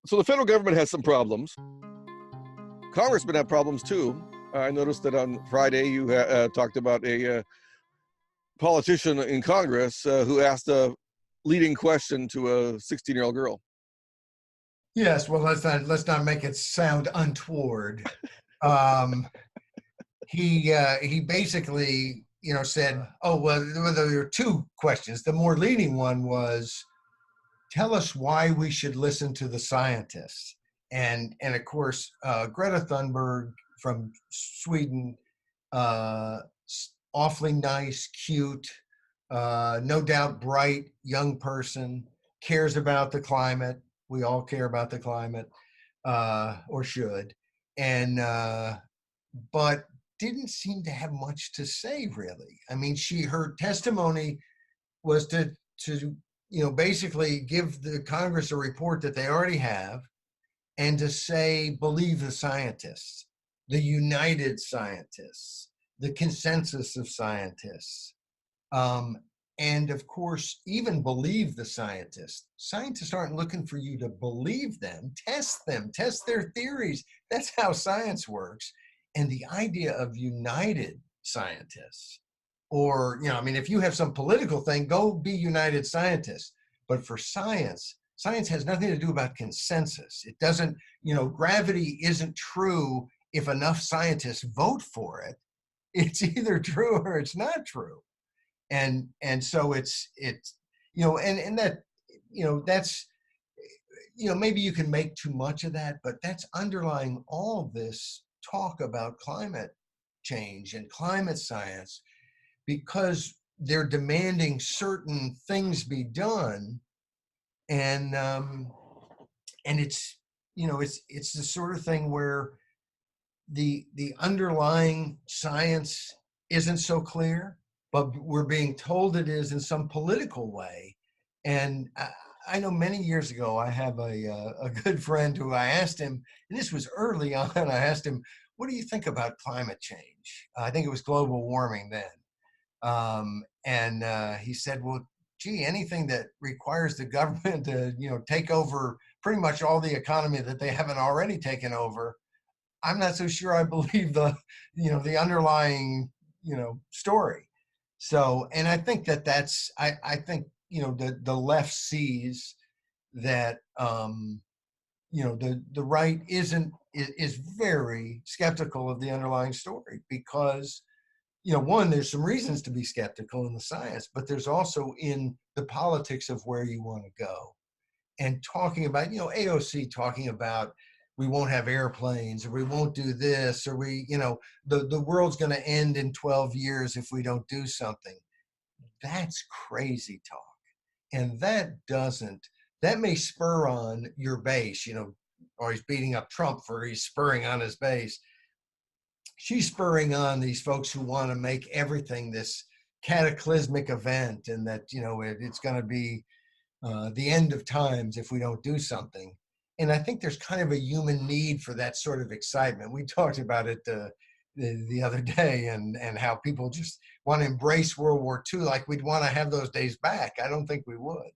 So the federal government has some problems. Congressmen have problems too. I noticed that on Friday you talked about a politician in Congress who asked a leading question to a 16-year-old girl. Yes, well, let's not make it sound untoward. Um, he basically, said, "Oh, well, there were two questions. The more leading one was, tell us why we should listen to the scientists." And of course, Greta Thunberg from Sweden, uh, awfully nice, cute, no doubt bright young person, cares about the climate. We all care about the climate, or should, and but didn't seem to have much to say really. I mean, her testimony was to basically give the Congress a report that they already have, and to say, believe the scientists, the united scientists, the consensus of scientists. Um, and of course, even believe the scientists. Scientists aren't looking for you to believe them, test their theories. That's how science works. And the idea of united scientists, or, I mean, if you have some political thing, go be united scientists. But for science has nothing to do about consensus. It doesn't, gravity isn't true if enough scientists vote for it. It's either true or it's not true. And so it's and that, that's, maybe you can make too much of that, but that's underlying all this talk about climate change and climate science, because they're demanding certain things be done. And it's, it's the sort of thing where the underlying science isn't so clear, but we're being told it is in some political way. And I know many years ago, I have a good friend who I asked him, and this was early on, I asked him, what do you think about climate change? I think it was global warming then. And he said, well, gee, anything that requires the government to, take over pretty much all the economy that they haven't already taken over, I'm not so sure I believe the underlying, story. So, and I think that's, I think, the left sees that, the right is very skeptical of the underlying story, because, one, there's some reasons to be skeptical in the science, but there's also in the politics of where you want to go. And talking about, AOC talking about, we won't have airplanes, or we won't do this, or the world's going to end in 12 years if we don't do something. That's crazy talk. And that may spur on your base, or he's beating up Trump for he's spurring on his base. She's spurring on these folks who want to make everything this cataclysmic event, and that, it's going to be the end of times if we don't do something. And I think there's kind of a human need for that sort of excitement. We talked about it the other day, and how people just want to embrace World War II like we'd want to have those days back. I don't think we would.